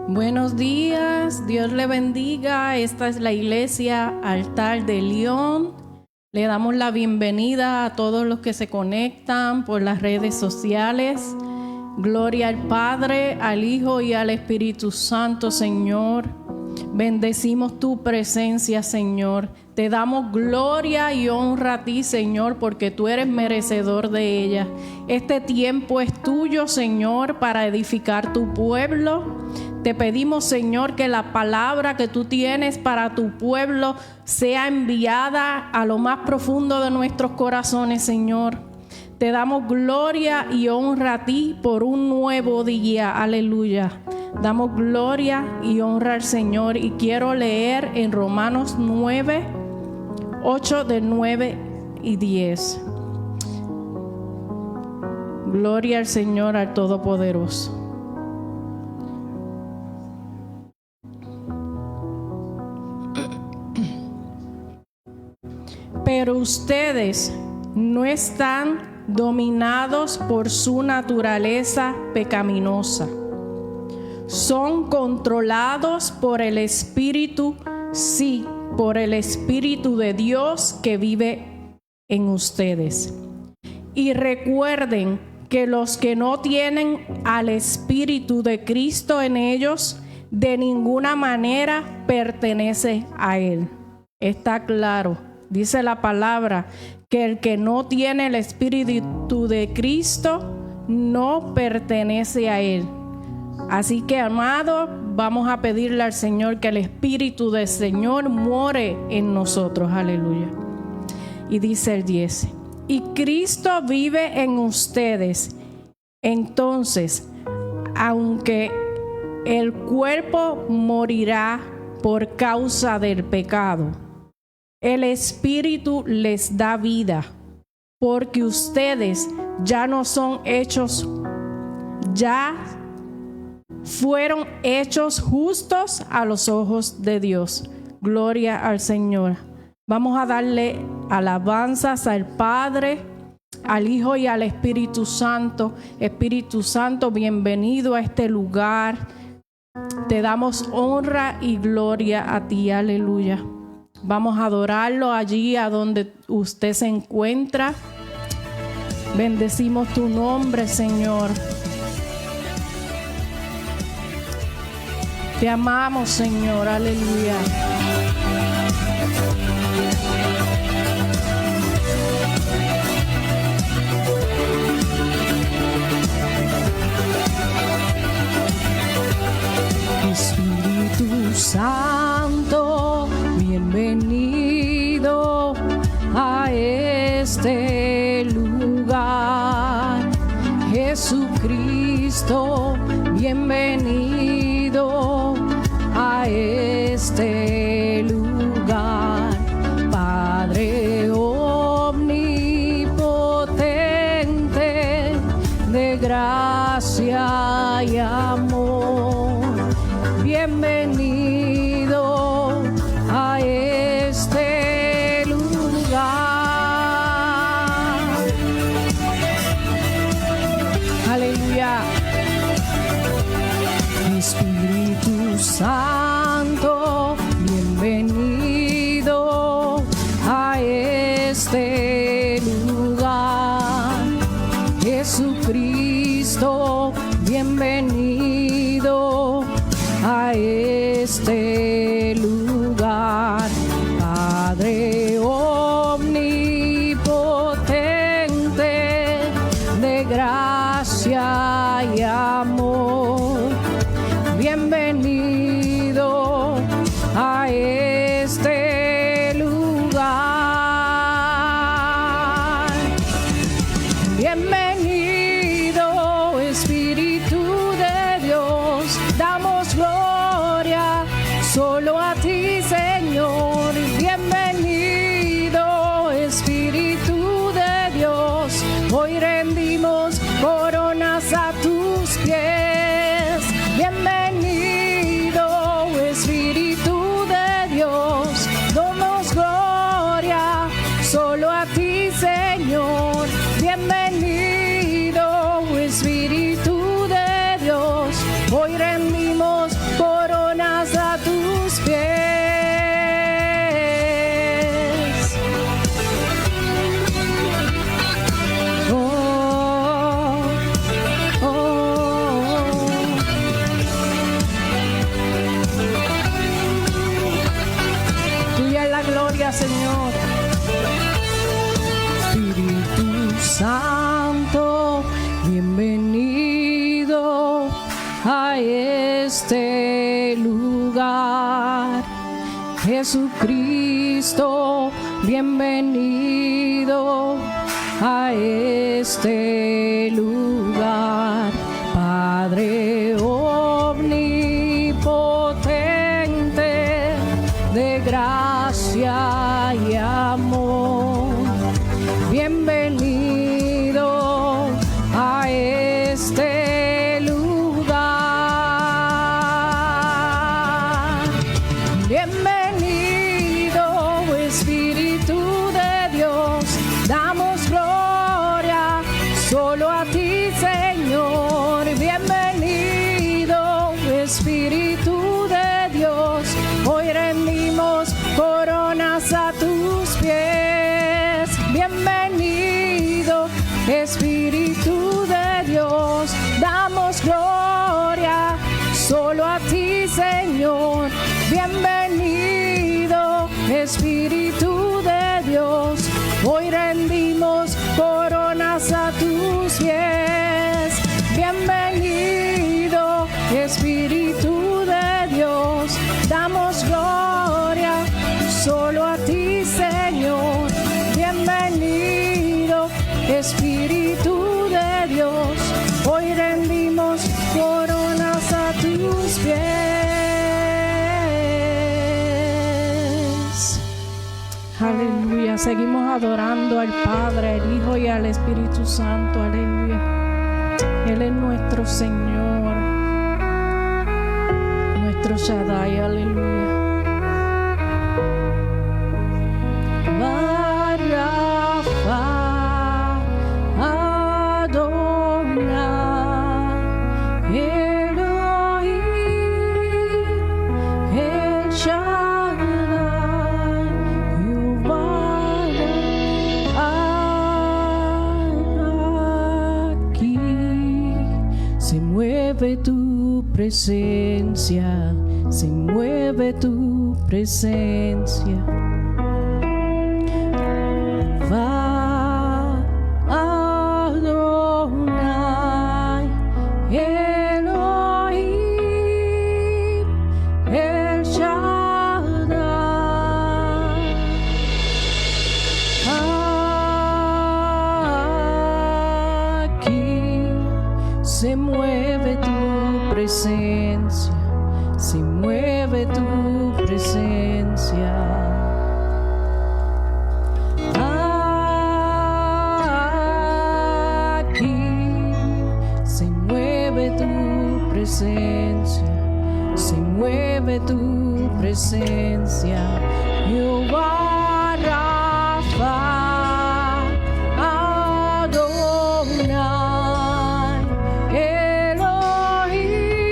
Buenos días, Dios le bendiga. Esta es la iglesia Altar de León. Le damos la bienvenida a todos los que se conectan por las redes sociales. Gloria al Padre, al Hijo y al Espíritu Santo, Señor. Bendecimos tu presencia, Señor. Te damos gloria y honra a ti, Señor, porque tú eres merecedor de ella. Este tiempo es tuyo, Señor, para edificar tu pueblo. Te pedimos, Señor, que la palabra que tú tienes para tu pueblo sea enviada a lo más profundo de nuestros corazones, Señor. Te damos gloria y honra a ti por un nuevo día. Aleluya. Damos gloria y honra al Señor. Y quiero leer en Romanos 9, 8 del 9 y 10. Gloria al Señor, al Todopoderoso. Pero ustedes no están dominados por su naturaleza pecaminosa. Son controlados por el Espíritu, sí, por el Espíritu de Dios que vive en ustedes. Y recuerden que los que no tienen al Espíritu de Cristo en ellos, de ninguna manera pertenece a Él. Está claro. Dice la palabra que el que no tiene el Espíritu de Cristo no pertenece a Él. Así que, amado, vamos a pedirle al Señor que el Espíritu del Señor more en nosotros. Aleluya. Y dice el 10. Y Cristo vive en ustedes. Entonces, aunque el cuerpo morirá por causa del pecado, el Espíritu les da vida, porque ustedes ya no son hechos, ya fueron hechos justos a los ojos de Dios. Gloria al Señor. Vamos a darle alabanzas al Padre, al Hijo y al Espíritu Santo. Espíritu Santo, bienvenido a este lugar. Te damos honra y gloria a ti. Aleluya. Vamos a adorarlo allí a donde usted se encuentra. Bendecimos tu nombre, Señor. Te amamos, Señor. Aleluya. Espíritu Santo, bienvenido a este lugar. Jesucristo, bienvenido a este lugar. Padre omnipotente, de gracia y amor, bienvenido a este lugar. Aleluya. Espíritu Santo, bienvenido a este lugar. Jesucristo, bienvenido a este lugar. Padre omnipotente, de gracia y amor, bienvenido a este lugar. Bienvenido, Espíritu de Dios, damos gloria solo a ti, Señor. Bienvenido, Espíritu de Dios, hoy rendimos coronas a tus pies. Bienvenido, Espíritu de Dios, damos gloria solo a ti, Señor. Bienvenido, Espíritu de Dios, hoy rendimos Aleluya, Señor. Espíritu Santo, bienvenido a este lugar. Jesucristo, bienvenido a este lugar. Padre omnipotente, de gracia y amor, bienvenido a este lugar. Bienvenido, Espíritu de Dios, damos gloria solo a ti, Señor. Bienvenido, Espíritu de Dios, hoy rendimos coronas a tus pies. Bienvenido, Espíritu de Dios, damos gloria solo a ti, Señor. Bienvenido, Espíritu de Dios, hoy rendimos coronas a tus pies. Bienvenido, Espíritu de Dios, damos gloria solo a ti, Señor. Bienvenido, Espíritu de Dios, hoy rendimos coronas a tus pies. Aleluya, seguimos adorando al Padre, al Hijo y al Espíritu Santo. Aleluya. Él es nuestro Señor, nuestro Shaddai. Aleluya. Rafa, Adonai, Elohim, El Shaddai, Jehová. Aquí se mueve tu presencia, se mueve tu presencia. Va Adonai, Elohim, El Shaddai. Aquí se mueve tu presencia, se mueve tu presencia. Se mueve tu presencia, Jehová Rafa, Adonai, Elohim,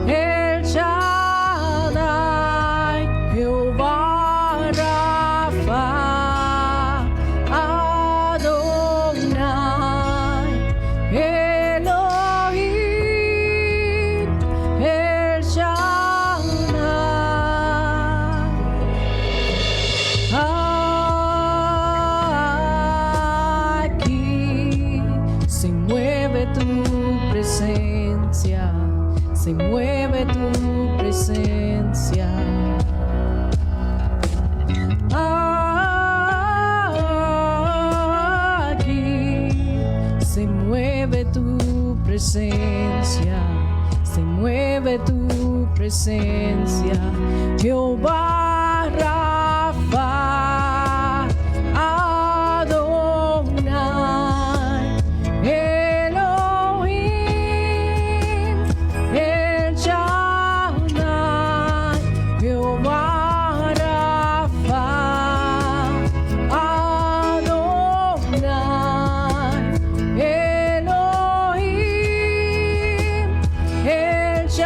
El Shaddai, Jehová Rafa, Adonai, se mueve tu presencia. Aquí se mueve tu presencia, se mueve tu presencia, Jehová Rafa, Adonai, Elohim, El Shaddai, Jehová Rafa, Adonai, Elohim, El Shaddai.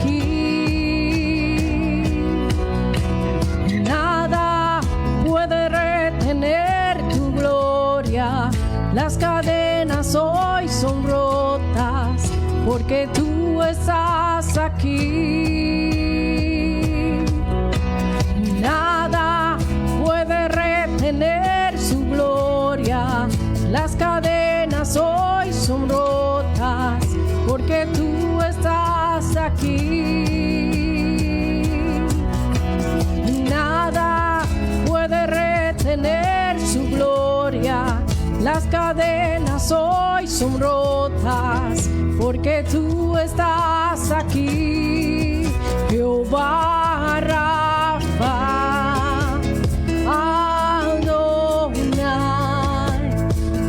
aquí. Nada puede retener tu gloria. Las cadenas hoy son rotas porque tú estás aquí. Nada puede retener su gloria. Las cadenas hoy son rotas porque tú estás aquí. Nada puede retener su gloria. Las cadenas hoy son rotas porque tú estás aquí. Jehová Rafa, Adonai,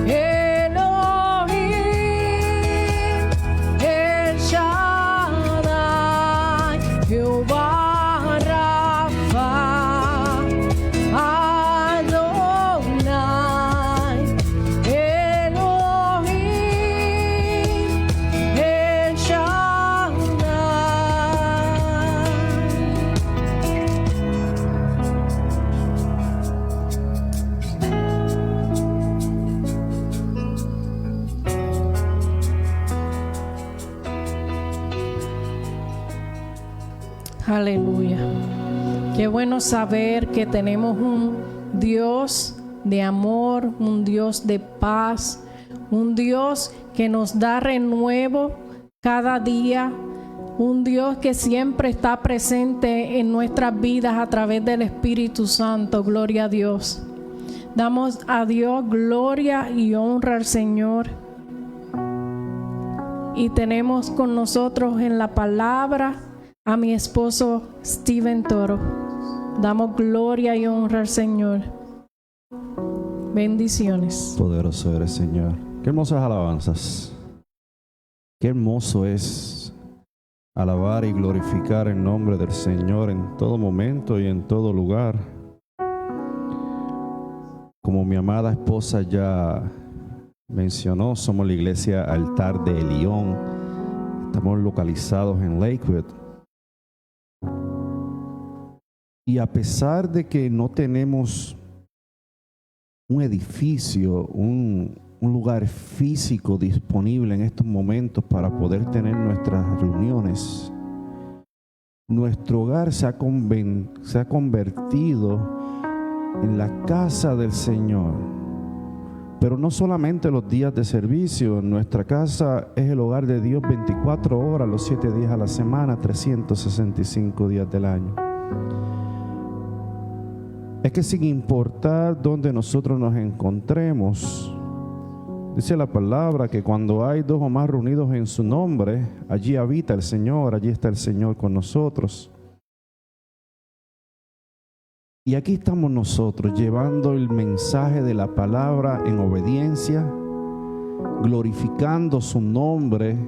Elohim, El Shaddai. Jehová Rafa, Adonai, Elohim, El Shaddai. Aleluya. Qué bueno saber que tenemos un Dios de amor, un Dios de paz, un Dios que nos da renuevo cada día, un Dios que siempre está presente en nuestras vidas a través del Espíritu Santo. Gloria a Dios. Damos a Dios gloria y honra al Señor. Y tenemos con nosotros en la palabra a mi esposo Steven Toro. Damos gloria y honra al Señor. Bendiciones. Poderoso eres, Señor. Qué hermosas alabanzas. Qué hermoso es alabar y glorificar el nombre del Señor en todo momento y en todo lugar. Como mi amada esposa ya mencionó, somos la iglesia Altar de Elión. Estamos localizados en Lakewood. Y a pesar de que no tenemos un edificio, un lugar físico disponible en estos momentos para poder tener nuestras reuniones, nuestro hogar se ha convertido en la casa del Señor. Pero no solamente los días de servicio, nuestra casa es el hogar de Dios 24 horas, los 7 días a la semana, 365 días del año. Es que sin importar dónde nosotros nos encontremos, dice la palabra que cuando hay 2 o más reunidos en su nombre, allí habita el Señor, allí está el Señor con nosotros. Y aquí estamos nosotros llevando el mensaje de la palabra en obediencia, glorificando su nombre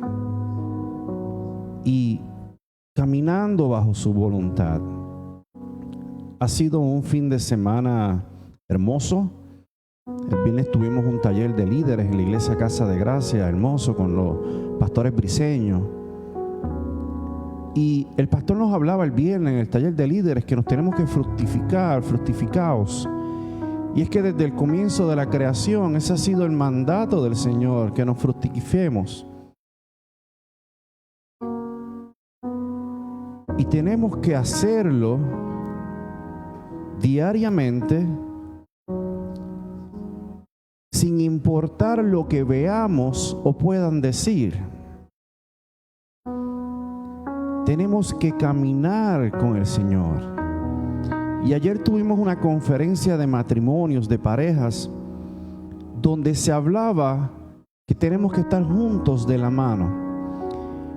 y caminando bajo su voluntad. Ha sido un fin de semana hermoso. El viernes tuvimos un taller de líderes en la iglesia Casa de Gracia, hermoso, con los pastores briseños. Y el pastor nos hablaba el viernes en el taller de líderes que nos tenemos que fructificaos. Y es que desde el comienzo de la creación, ese ha sido el mandato del Señor, que nos fructifiquemos. Y tenemos que hacerlo diariamente, sin importar lo que veamos o puedan decir. Tenemos que caminar con el Señor. Y ayer tuvimos una conferencia de matrimonios, de parejas, donde se hablaba que tenemos que estar juntos de la mano.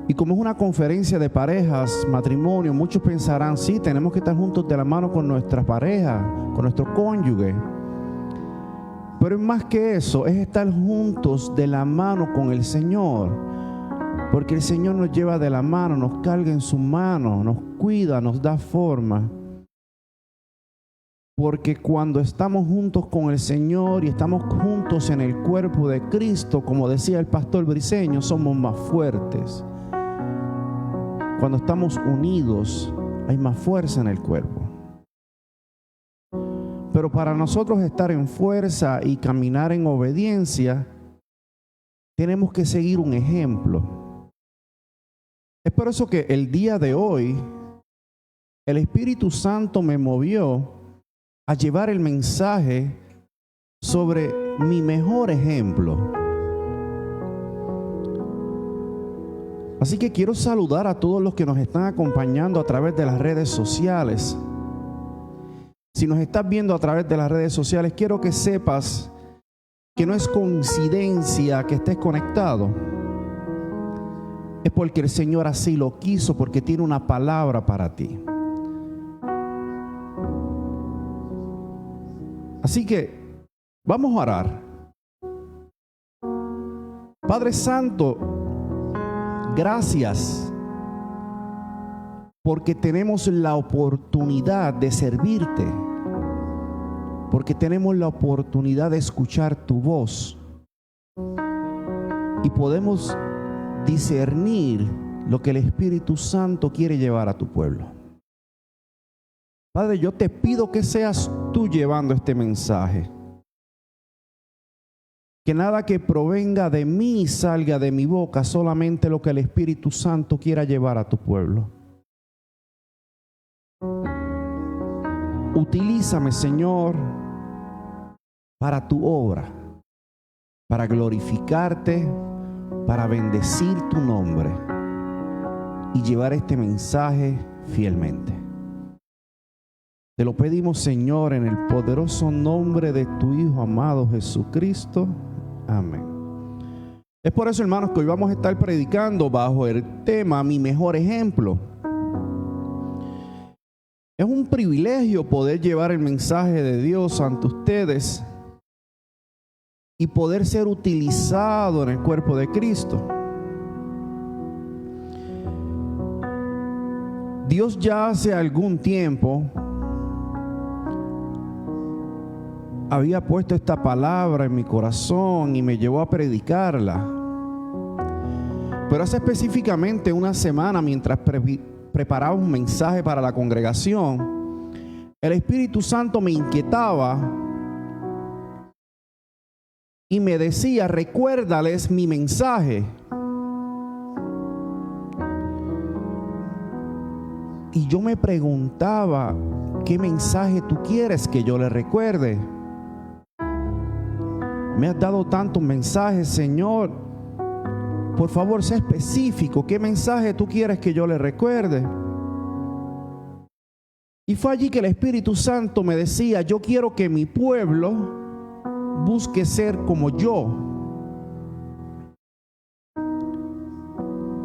Y como es una conferencia de parejas, matrimonio, muchos pensarán, sí, tenemos que estar juntos de la mano con nuestra pareja, con nuestro cónyuge. Pero es más que eso, es estar juntos de la mano con el Señor. Porque el Señor nos lleva de la mano, nos carga en su mano, nos cuida, nos da forma. Porque cuando estamos juntos con el Señor y estamos juntos en el cuerpo de Cristo, como decía el pastor briseño, somos más fuertes. cuando estamos unidos, hay más fuerza en el cuerpo. Pero para nosotros estar en fuerza y caminar en obediencia, tenemos que seguir un ejemplo. Es por eso que el día de hoy, el Espíritu Santo me movió a llevar el mensaje sobre mi mejor ejemplo. Así que quiero saludar a todos los que nos están acompañando a través de las redes sociales. Si nos estás viendo a través de las redes sociales, quiero que sepas que no es coincidencia que estés conectado. Es porque el Señor así lo quiso, porque tiene una palabra para ti. Así que vamos a orar. Padre Santo, gracias porque tenemos la oportunidad de servirte, porque tenemos la oportunidad de escuchar tu voz y podemos discernir lo que el Espíritu Santo quiere llevar a tu pueblo. Padre, yo te pido que seas tú llevando este mensaje. Que nada que provenga de mí salga de mi boca, solamente lo que el Espíritu Santo quiera llevar a tu pueblo. Utilízame, Señor, para tu obra, para glorificarte, para bendecir tu nombre y llevar este mensaje fielmente. Te lo pedimos, Señor, en el poderoso nombre de tu Hijo amado Jesucristo. Amén. Es por eso, hermanos, que hoy vamos a estar predicando bajo el tema Mi mejor ejemplo. Es un privilegio poder llevar el mensaje de Dios ante ustedes y poder ser utilizado en el cuerpo de Cristo. Dios ya hace algún tiempo había puesto esta palabra en mi corazón y me llevó a predicarla. Pero hace específicamente una semana, mientras preparaba un mensaje para la congregación, el Espíritu Santo me inquietaba y me decía: recuérdales mi mensaje. Y yo me preguntaba: ¿qué mensaje tú quieres que yo le recuerde? Me has dado tantos mensajes, Señor. Por favor, sé específico. ¿Qué mensaje tú quieres que yo le recuerde? Y fue allí que el Espíritu Santo me decía: yo quiero que mi pueblo busque ser como yo.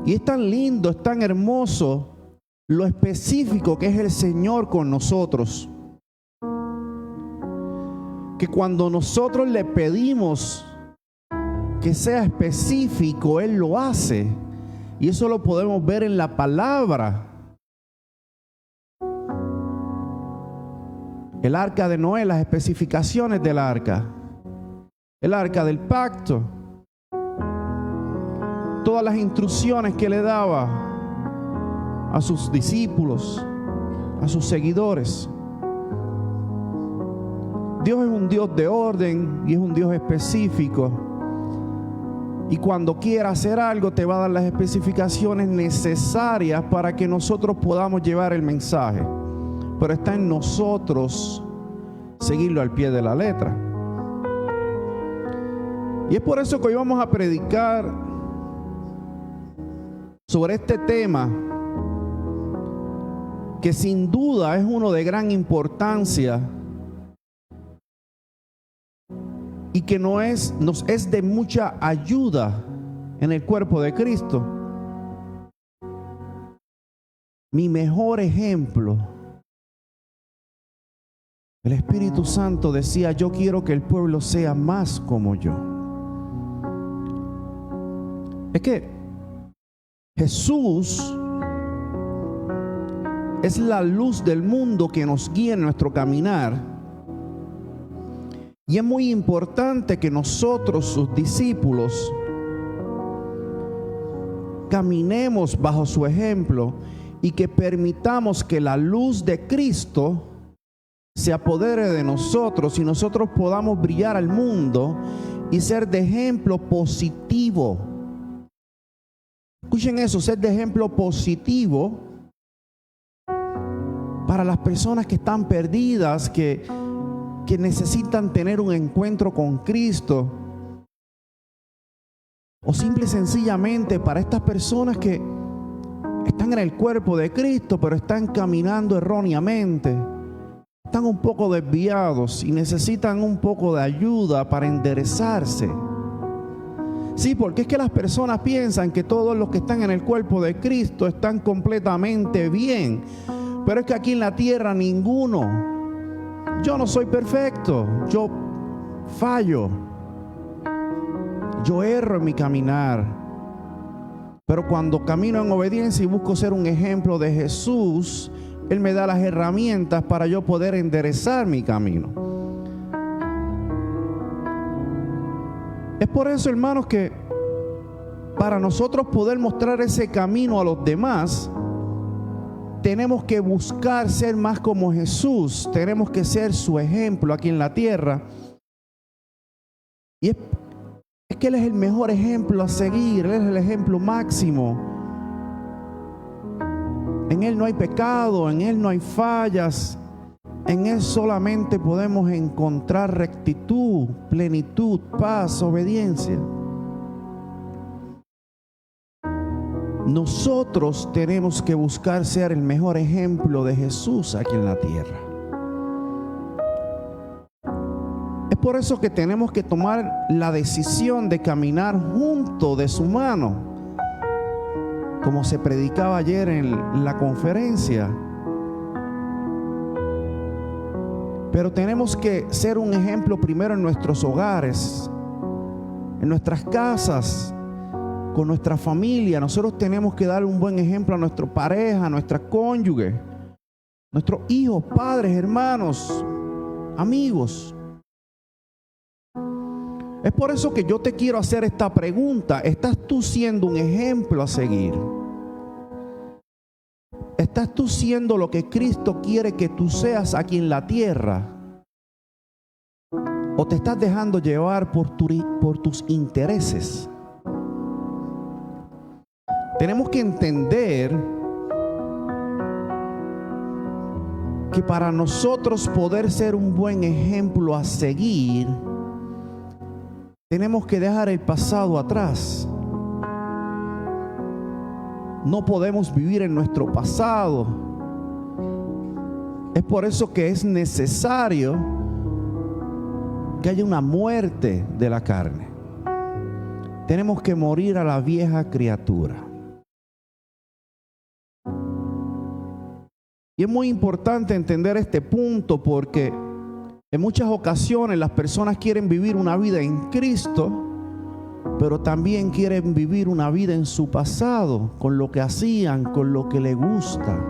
Y es tan lindo, es tan hermoso lo específico que es el Señor con nosotros, que cuando nosotros le pedimos que sea específico, Él lo hace. Y eso lo podemos ver en la palabra. El arca de Noé, las especificaciones del arca, el arca del pacto, todas las instrucciones que le daba a sus discípulos, a sus seguidores. Dios es un Dios de orden y es un Dios específico. Y cuando quiera hacer algo, te va a dar las especificaciones necesarias para que nosotros podamos llevar el mensaje. Pero está en nosotros seguirlo al pie de la letra. Y es por eso que hoy vamos a predicar sobre este tema, que sin duda es uno de gran importancia y que nos es de mucha ayuda en el cuerpo de Cristo. Mi mejor ejemplo. El Espíritu Santo decía: yo quiero que el pueblo sea más como yo. Es que Jesús es la luz del mundo que nos guía en nuestro caminar. Y es muy importante que nosotros, sus discípulos, caminemos bajo su ejemplo y que permitamos que la luz de Cristo se apodere de nosotros y nosotros podamos brillar al mundo y ser de ejemplo positivo. Escuchen eso, ser de ejemplo positivo para las personas que están perdidas, que necesitan tener un encuentro con Cristo, o simple y sencillamente para estas personas que están en el cuerpo de Cristo pero están caminando erróneamente, están un poco desviados y necesitan un poco de ayuda para enderezarse. Sí, porque es que las personas piensan que todos los que están en el cuerpo de Cristo están completamente bien, pero es que aquí en la tierra ninguno. Yo no soy perfecto, yo fallo, yo erro en mi caminar, pero cuando camino en obediencia y busco ser un ejemplo de Jesús, Él me da las herramientas para yo poder enderezar mi camino. Es por eso, hermanos, que para nosotros poder mostrar ese camino a los demás, tenemos que buscar ser más como Jesús. Tenemos que ser su ejemplo aquí en la tierra. Y es que Él es el mejor ejemplo a seguir. Él es el ejemplo máximo. En Él no hay pecado, en Él no hay fallas. En Él solamente podemos encontrar rectitud, plenitud, paz, obediencia. Nosotros tenemos que buscar ser el mejor ejemplo de Jesús aquí en la tierra. Es por eso que tenemos que tomar la decisión de caminar junto de su mano, como se predicaba ayer en la conferencia. Pero tenemos que ser un ejemplo primero en nuestros hogares, en nuestras casas, con nuestra familia. Nosotros tenemos que dar un buen ejemplo a nuestra pareja, a nuestra cónyuge, nuestros hijos, padres, hermanos, amigos. Es por eso que yo te quiero hacer esta pregunta. ¿Estás tú siendo un ejemplo a seguir? ¿Estás tú siendo lo que Cristo quiere que tú seas aquí en la tierra? ¿O te estás dejando llevar por tus intereses? Tenemos que entender que para nosotros poder ser un buen ejemplo a seguir, tenemos que dejar el pasado atrás. No podemos vivir en nuestro pasado. Es por eso que es necesario que haya una muerte de la carne. Tenemos que morir a la vieja criatura. Y es muy importante entender este punto porque en muchas ocasiones las personas quieren vivir una vida en Cristo, pero también quieren vivir una vida en su pasado, con lo que hacían, con lo que les gusta.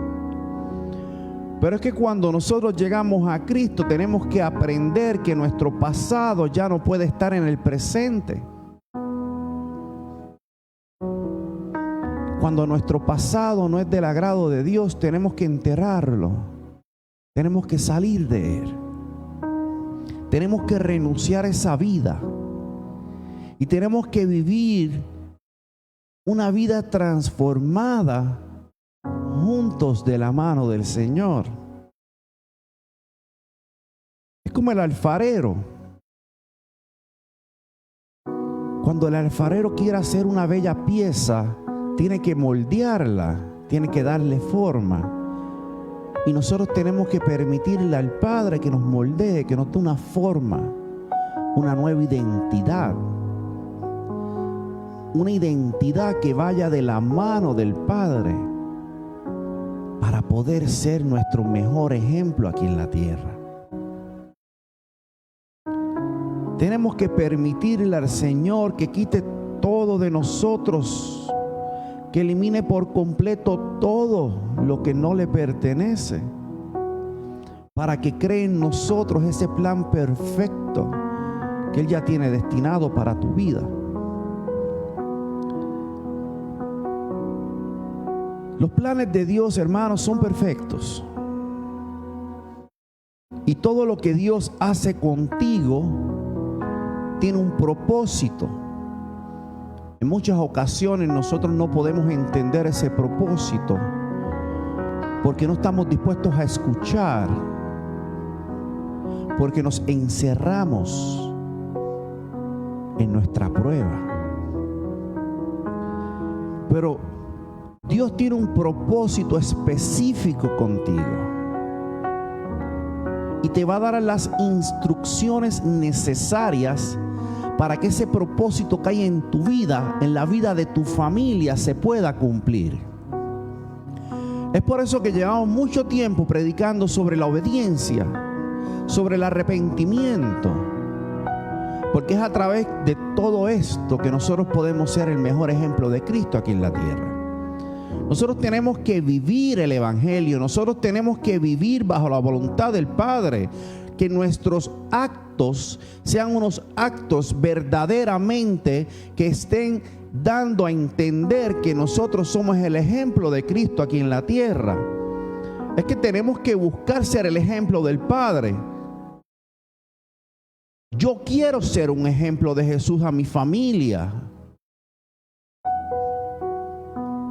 Pero es que cuando nosotros llegamos a Cristo tenemos que aprender que nuestro pasado ya no puede estar en el presente. Cuando nuestro pasado no es del agrado de Dios, tenemos que enterrarlo. Tenemos que salir de él. Tenemos que renunciar a esa vida. Y tenemos que vivir una vida transformada juntos de la mano del Señor. Es como el alfarero. Cuando el alfarero quiere hacer una bella pieza, tiene que moldearla, tiene que darle forma. Y nosotros tenemos que permitirle al Padre que nos moldee, que nos dé una forma, una nueva identidad. Una identidad que vaya de la mano del Padre para poder ser nuestro mejor ejemplo aquí en la tierra. Tenemos que permitirle al Señor que quite todo de nosotros, que elimine por completo todo lo que no le pertenece, para que cree en nosotros ese plan perfecto que Él ya tiene destinado para tu vida. Los planes de Dios, hermanos, son perfectos. Y todo lo que Dios hace contigo tiene un propósito. En muchas ocasiones nosotros no podemos entender ese propósito porque no estamos dispuestos a escuchar, porque nos encerramos en nuestra prueba. Pero Dios tiene un propósito específico contigo y te va a dar las instrucciones necesarias para que ese propósito que hay en tu vida, en la vida de tu familia, se pueda cumplir. Es por eso que llevamos mucho tiempo predicando sobre la obediencia, sobre el arrepentimiento, porque es a través de todo esto que nosotros podemos ser el mejor ejemplo de Cristo aquí en la tierra. Nosotros tenemos que vivir el Evangelio, nosotros tenemos que vivir bajo la voluntad del Padre, que nuestros actos sean unos actos verdaderamente que estén dando a entender que nosotros somos el ejemplo de Cristo aquí en la tierra. Es que tenemos que buscar ser el ejemplo del Padre. Yo quiero ser un ejemplo de Jesús a mi familia.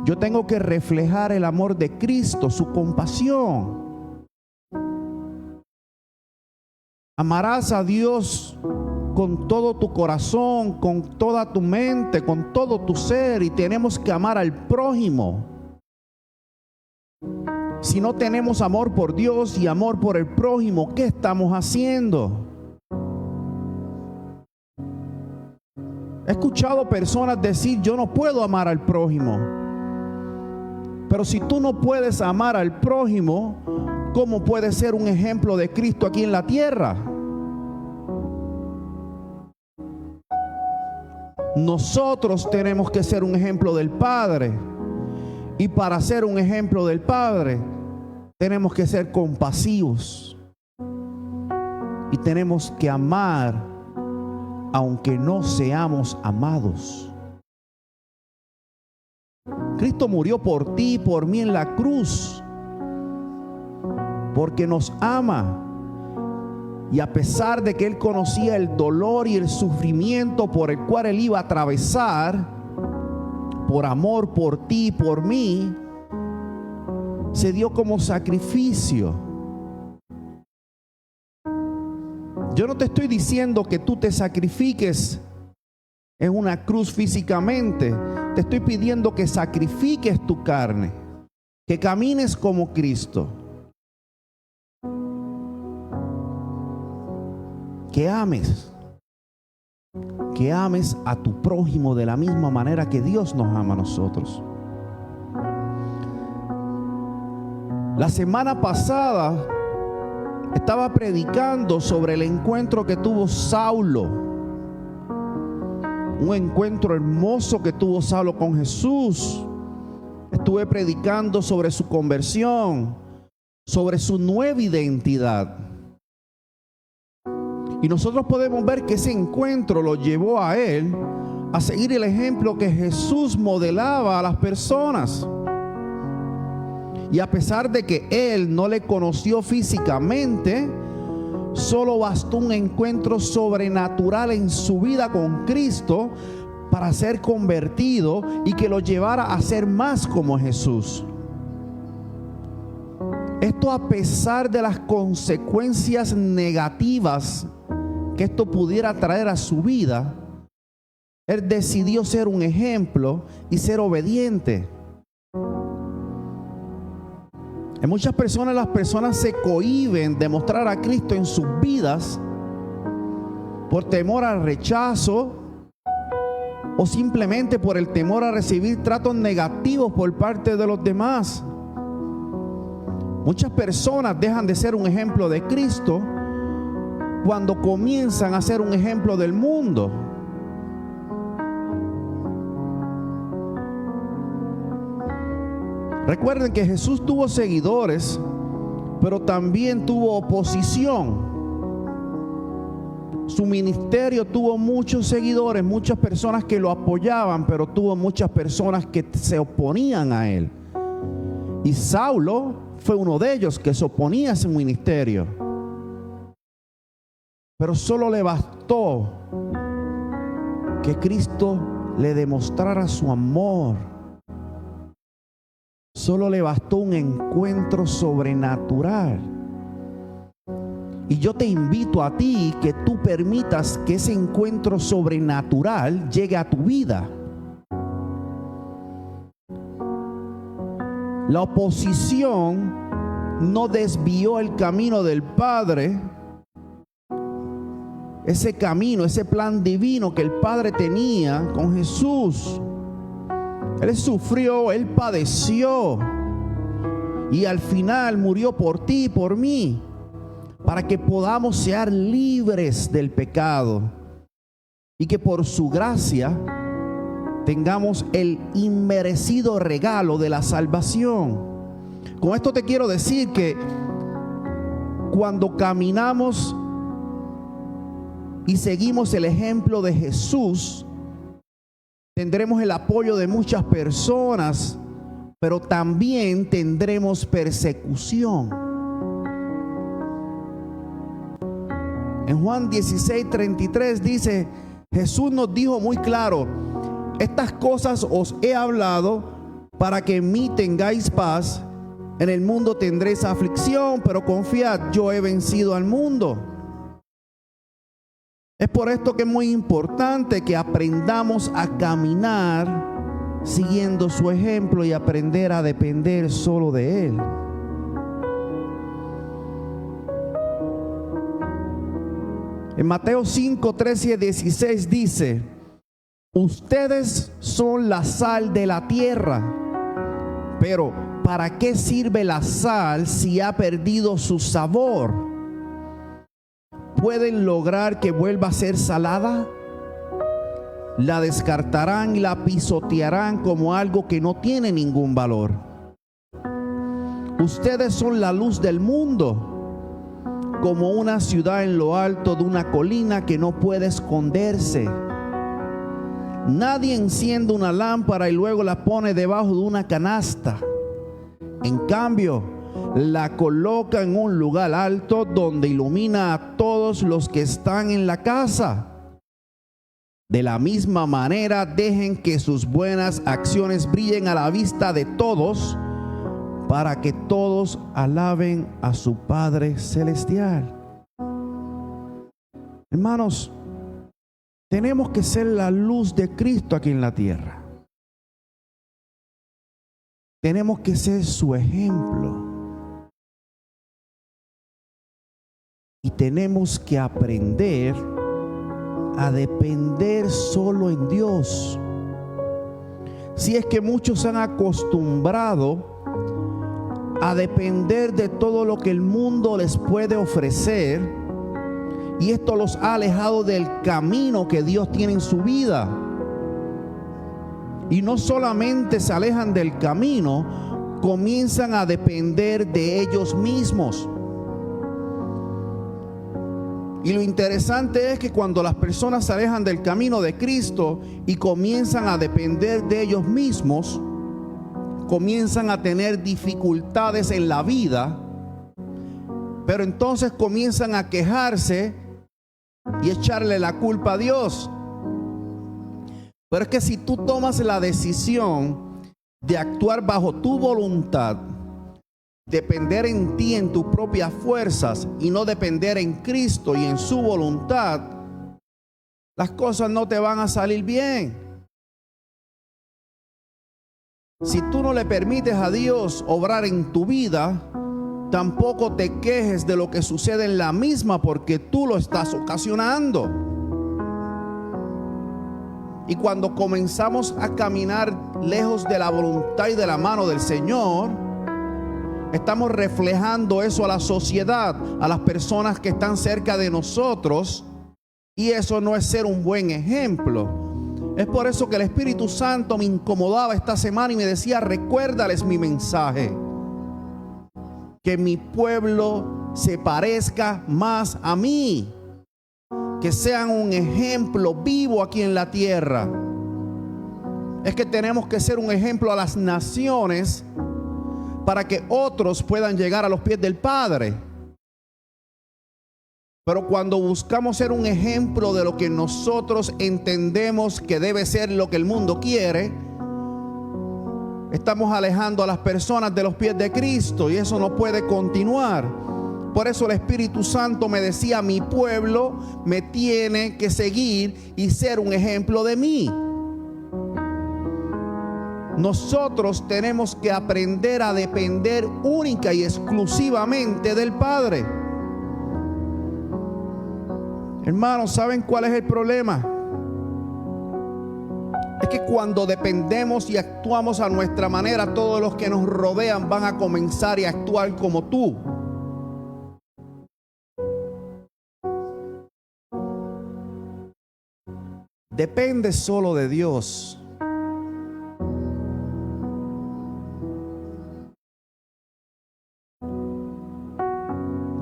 Yo tengo que reflejar el amor de Cristo, su compasión. Amarás a Dios con todo tu corazón, con toda tu mente, con todo tu ser, y tenemos que amar al prójimo. Si no tenemos amor por Dios y amor por el prójimo, ¿qué estamos haciendo? He escuchado personas decir: yo no puedo amar al prójimo. Pero si tú no puedes amar al prójimo, ¿cómo puedes ser un ejemplo de Cristo aquí en la tierra? Nosotros tenemos que ser un ejemplo del Padre. Y para ser un ejemplo del Padre, tenemos que ser compasivos. Y tenemos que amar aunque no seamos amados. Cristo murió por ti y por mí en la cruz, porque nos ama. Y a pesar de que Él conocía el dolor y el sufrimiento por el cual Él iba a atravesar, por amor por ti y por mí, se dio como sacrificio. Yo no te estoy diciendo que tú te sacrifiques en una cruz físicamente. Te estoy pidiendo que sacrifiques tu carne, que camines como Cristo, que ames a tu prójimo de la misma manera que Dios nos ama a nosotros. La semana pasada estaba predicando sobre el encuentro que tuvo Saulo. Un encuentro hermoso que tuvo Saulo con Jesús. Estuve predicando sobre su conversión, sobre su nueva identidad. Y nosotros podemos ver que ese encuentro lo llevó a él a seguir el ejemplo que Jesús modelaba a las personas. Y a pesar de que él no le conoció físicamente, solo bastó un encuentro sobrenatural en su vida con Cristo para ser convertido y que lo llevara a ser más como Jesús. Esto a pesar de las consecuencias negativas que esto pudiera traer a su vida, él decidió ser un ejemplo y ser obediente. En muchas personas, las personas se cohíben de mostrar a Cristo en sus vidas por temor al rechazo o simplemente por el temor a recibir tratos negativos por parte de los demás. Muchas personas dejan de ser un ejemplo de Cristo cuando comienzan a ser un ejemplo del mundo. Recuerden que Jesús tuvo seguidores, pero también tuvo oposición. Su ministerio tuvo muchos seguidores, muchas personas que lo apoyaban, pero tuvo muchas personas que se oponían a él. Y Saulo fue uno de ellos que se oponía a ese ministerio. Pero solo le bastó que Cristo le demostrara su amor. Solo le bastó un encuentro sobrenatural. Y yo te invito a ti que tú permitas que ese encuentro sobrenatural llegue a tu vida. La oposición no desvió el camino del Padre. Ese camino, ese plan divino que el Padre tenía con Jesús. Él sufrió, Él padeció. Y al final murió por ti y por mí, para que podamos ser libres del pecado. Y que por su gracia tengamos el inmerecido regalo de la salvación. Con esto te quiero decir que cuando caminamos y seguimos el ejemplo de Jesús, tendremos el apoyo de muchas personas, pero también tendremos persecución. En Juan 16:33 dice, Jesús nos dijo muy claro: estas cosas os he hablado para que en mí tengáis paz. En el mundo tendréis aflicción, pero confiad, yo he vencido al mundo. Es por esto que es muy importante que aprendamos a caminar siguiendo su ejemplo y aprender a depender solo de Él. En Mateo 5, 13 y 16 dice: ustedes son la sal de la tierra, pero ¿para qué sirve la sal si ha perdido su sabor? ¿Pueden lograr que vuelva a ser salada? La descartarán y la pisotearán como algo que no tiene ningún valor. Ustedes son la luz del mundo, como una ciudad en lo alto de una colina que no puede esconderse. Nadie enciende una lámpara y luego la pone debajo de una canasta. En cambio, la coloca en un lugar alto donde ilumina a todos los que están en la casa. De la misma manera, dejen que sus buenas acciones brillen a la vista de todos, para que todos alaben a su Padre Celestial. Hermanos, tenemos que ser la luz de Cristo aquí en la tierra. Tenemos que ser su ejemplo. Y tenemos que aprender a depender solo en Dios. Si es que muchos se han acostumbrado a depender de todo lo que el mundo les puede ofrecer, y esto los ha alejado del camino que Dios tiene en su vida. Y no solamente se alejan del camino, comienzan a depender de ellos mismos. Y lo interesante es que cuando las personas se alejan del camino de Cristo y comienzan a depender de ellos mismos, comienzan a tener dificultades en la vida, pero entonces comienzan a quejarse y echarle la culpa a Dios. Pero es que si tú tomas la decisión de actuar bajo tu voluntad, depender en ti, en tus propias fuerzas, y no depender en Cristo y en su voluntad, las cosas no te van a salir bien. Si tú no le permites a Dios obrar en tu vida, tampoco te quejes de lo que sucede en la misma, porque tú lo estás ocasionando. Y cuando comenzamos a caminar lejos de la voluntad y de la mano del Señor, estamos reflejando eso a la sociedad, a las personas que están cerca de nosotros, y eso no es ser un buen ejemplo. Es por eso que el Espíritu Santo me incomodaba esta semana y me decía: recuérdales mi mensaje, que mi pueblo se parezca más a mí, que sean un ejemplo vivo aquí en la tierra. Es que tenemos que ser un ejemplo a las naciones para que otros puedan llegar a los pies del Padre. Pero cuando buscamos ser un ejemplo de lo que nosotros entendemos que debe ser lo que el mundo quiere, estamos alejando a las personas de los pies de Cristo, y eso no puede continuar. Por eso el Espíritu Santo me decía: mi pueblo me tiene que seguir y ser un ejemplo de mí. Nosotros tenemos que aprender a depender única y exclusivamente del Padre. Hermanos, ¿saben cuál es el problema? Es que cuando dependemos y actuamos a nuestra manera, todos los que nos rodean van a comenzar a actuar como tú. Depende solo de Dios.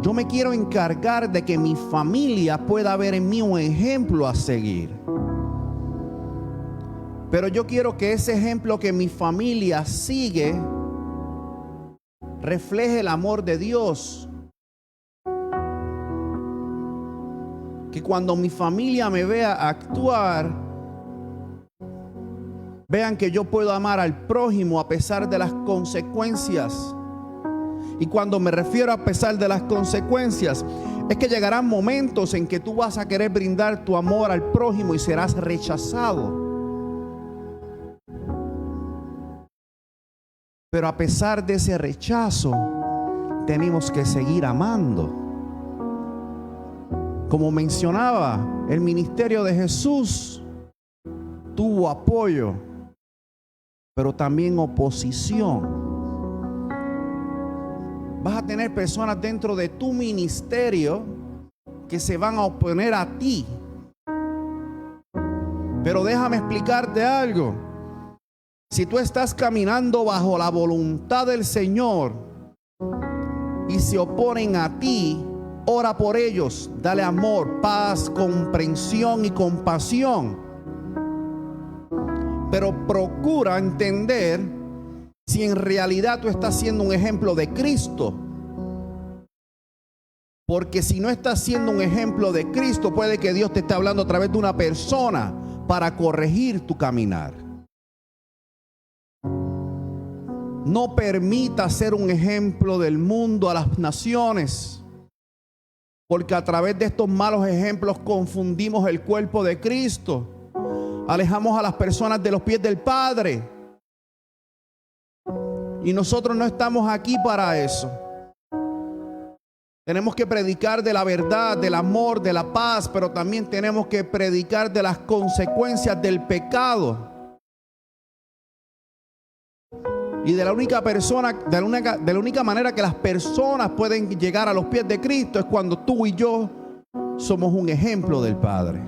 Yo me quiero encargar de que mi familia pueda ver en mí un ejemplo a seguir. Pero yo quiero que ese ejemplo que mi familia sigue refleje el amor de Dios. Que cuando mi familia me vea actuar, vean que yo puedo amar al prójimo a pesar de las consecuencias. Y cuando me refiero a pesar de las consecuencias, es que llegarán momentos en que tú vas a querer brindar tu amor al prójimo y serás rechazado. Pero a pesar de ese rechazo, tenemos que seguir amando. Como mencionaba, el ministerio de Jesús tuvo apoyo, pero también oposición. Vas a tener personas dentro de tu ministerio que se van a oponer a ti. Pero déjame explicarte algo. Si tú estás caminando bajo la voluntad del Señor y se oponen a ti, ora por ellos, dale amor, paz, comprensión y compasión. Pero procura entender si en realidad tú estás siendo un ejemplo de Cristo. Porque si no estás siendo un ejemplo de Cristo, puede que Dios te esté hablando a través de una persona para corregir tu caminar. No permita ser un ejemplo del mundo a las naciones, porque a través de estos malos ejemplos confundimos el cuerpo de Cristo, alejamos a las personas de los pies del Padre. Y nosotros no estamos aquí para eso. Tenemos que predicar de la verdad, del amor, de la paz, pero también tenemos que predicar de las consecuencias del pecado. Y de la única manera que las personas pueden llegar a los pies de Cristo es cuando tú y yo somos un ejemplo del Padre.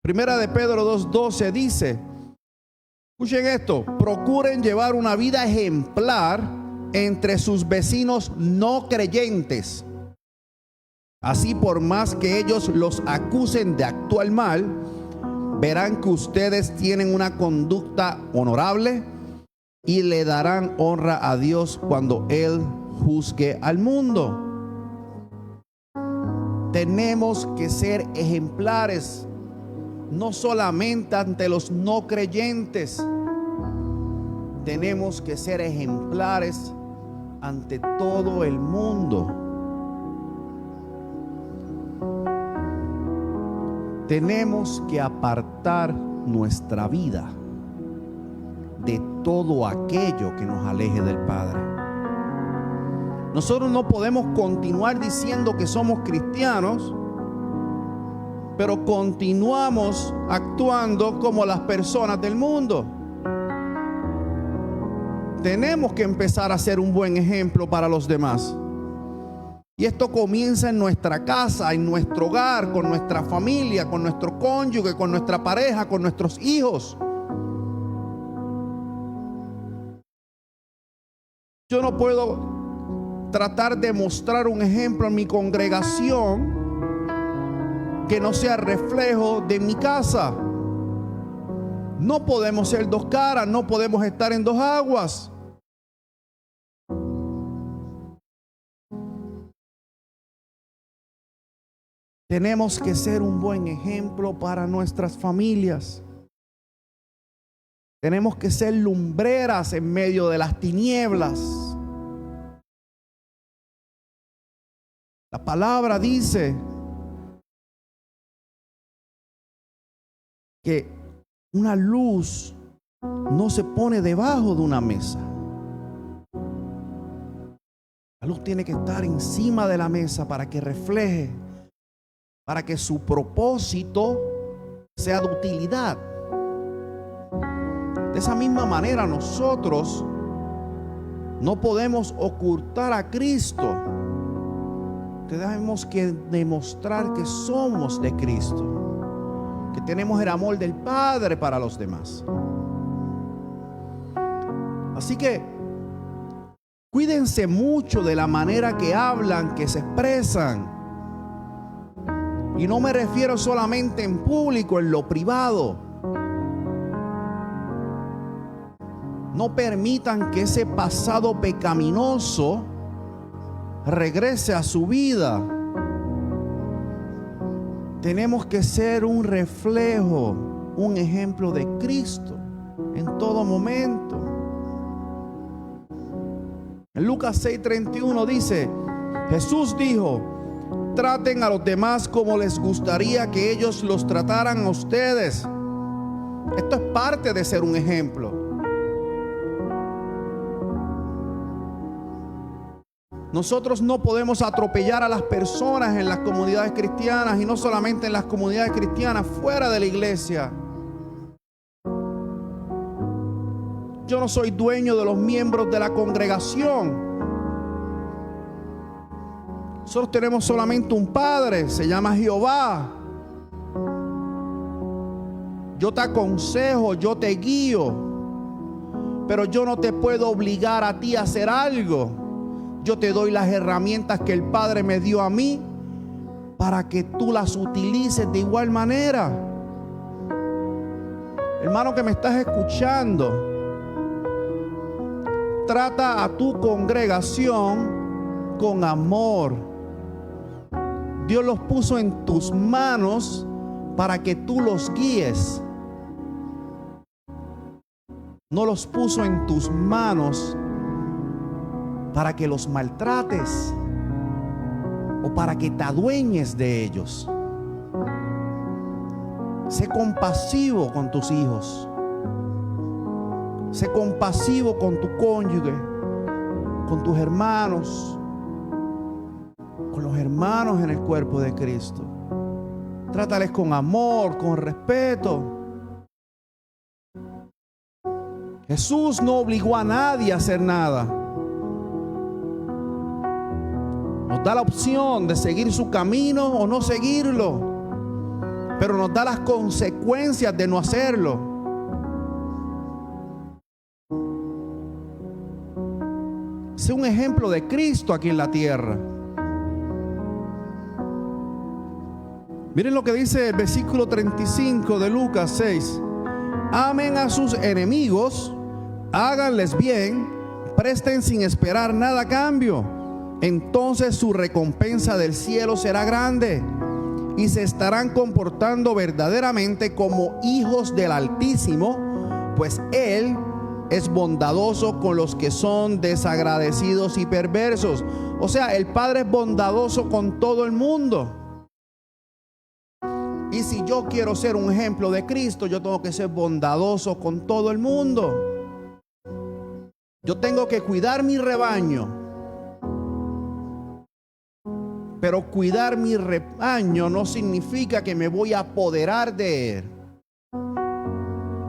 Primera de Pedro 2:12 dice: escuchen esto, procuren llevar una vida ejemplar entre sus vecinos no creyentes. Así, por más que ellos los acusen de actuar mal, verán que ustedes tienen una conducta honorable y le darán honra a Dios cuando Él juzgue al mundo. Tenemos que ser ejemplares, no solamente ante los no creyentes. Tenemos que ser ejemplares ante todo el mundo. Tenemos que apartar nuestra vida de todo aquello que nos aleje del Padre. Nosotros no podemos continuar diciendo que somos cristianos, pero continuamos actuando como las personas del mundo. Tenemos que empezar a ser un buen ejemplo para los demás. Y esto comienza en nuestra casa, en nuestro hogar, con nuestra familia, con nuestro cónyuge, con nuestra pareja, con nuestros hijos. Yo no puedo tratar de mostrar un ejemplo en mi congregación que no sea reflejo de mi casa. No podemos ser dos caras, no podemos estar en dos aguas. Tenemos que ser un buen ejemplo para nuestras familias. Tenemos que ser lumbreras en medio de las tinieblas. La palabra dice que una luz no se pone debajo de una mesa. La luz tiene que estar encima de la mesa para que refleje, para que su propósito sea de utilidad. De esa misma manera nosotros no podemos ocultar a Cristo. Tenemos que demostrar que somos de Cristo, que tenemos el amor del Padre para los demás. Así que cuídense mucho de la manera que hablan, que se expresan. Y no me refiero solamente en público, en lo privado. No permitan que ese pasado pecaminoso regrese a su vida. Tenemos que ser un reflejo, un ejemplo de Cristo en todo momento. En Lucas 6:31 dice, Jesús dijo: traten a los demás como les gustaría que ellos los trataran a ustedes. Esto es parte de ser un ejemplo. Nosotros no podemos atropellar a las personas en las comunidades cristianas, y no solamente en las comunidades cristianas, fuera de la iglesia. Yo no soy dueño de los miembros de la congregación. Nosotros tenemos solamente un Padre, se llama Jehová. Yo te aconsejo, yo te guío, pero yo no te puedo obligar a ti a hacer algo. Yo te doy las herramientas que el Padre me dio a mí para que tú las utilices de igual manera. Hermano que me estás escuchando, trata a tu congregación con amor. Dios los puso en tus manos para que tú los guíes. No los puso en tus manos para que los maltrates o para que te adueñes de ellos. Sé compasivo con tus hijos. Sé compasivo con tu cónyuge, con tus hermanos, con los hermanos en el cuerpo de Cristo. Trátales con amor, con respeto. Jesús no obligó a nadie a hacer nada. Nos da la opción de seguir su camino o no seguirlo, pero nos da las consecuencias de no hacerlo. Sé un ejemplo de Cristo aquí en la tierra. Miren lo que dice el versículo 35 de Lucas 6. Amen a sus enemigos, háganles bien, presten sin esperar nada a cambio. Entonces su recompensa del cielo será grande, y se estarán comportando verdaderamente como hijos del Altísimo, pues Él es bondadoso con los que son desagradecidos y perversos. O sea, el Padre es bondadoso con todo el mundo. Y si yo quiero ser un ejemplo de Cristo, yo tengo que ser bondadoso con todo el mundo. Yo tengo que cuidar mi rebaño. Pero cuidar mi rebaño no significa que me voy a apoderar de él.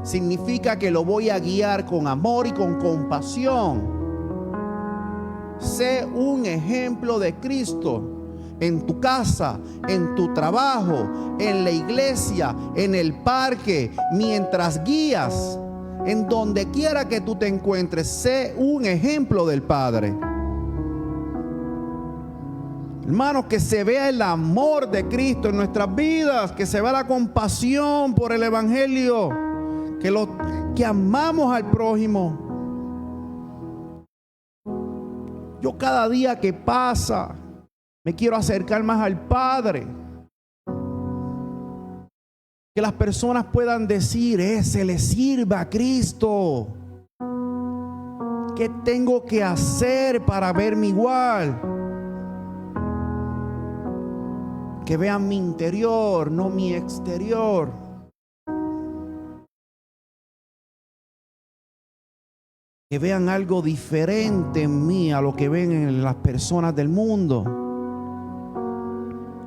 Significa que lo voy a guiar con amor y con compasión. Sé un ejemplo de Cristo en tu casa, en tu trabajo, en la iglesia, en el parque, mientras guías, en donde quiera que tú te encuentres. Sé un ejemplo del Padre. Hermanos, que se vea el amor de Cristo en nuestras vidas, que se vea la compasión por el Evangelio, que amamos al prójimo. Yo cada día que pasa me quiero acercar más al Padre. Que las personas puedan decir, se le sirva a Cristo. ¿Qué tengo que hacer para verme igual? Que vean mi interior, no mi exterior. Que vean algo diferente en mí a lo que ven en las personas del mundo.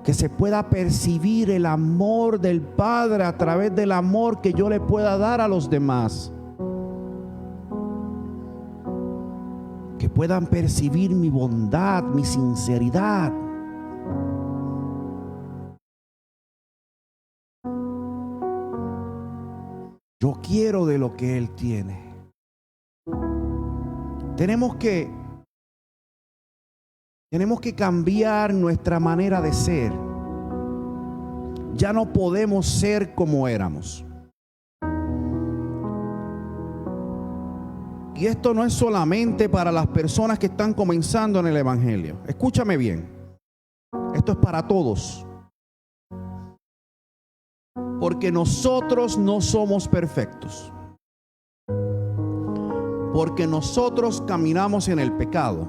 Que se pueda percibir el amor del Padre a través del amor que yo le pueda dar a los demás. Que puedan percibir mi bondad, mi sinceridad. Yo quiero de lo que Él tiene. Tenemos que cambiar nuestra manera de ser. Ya no podemos ser como éramos. Y esto no es solamente para las personas que están comenzando en el Evangelio. Escúchame bien. Esto es para todos. Porque nosotros no somos perfectos. Porque nosotros caminamos en el pecado.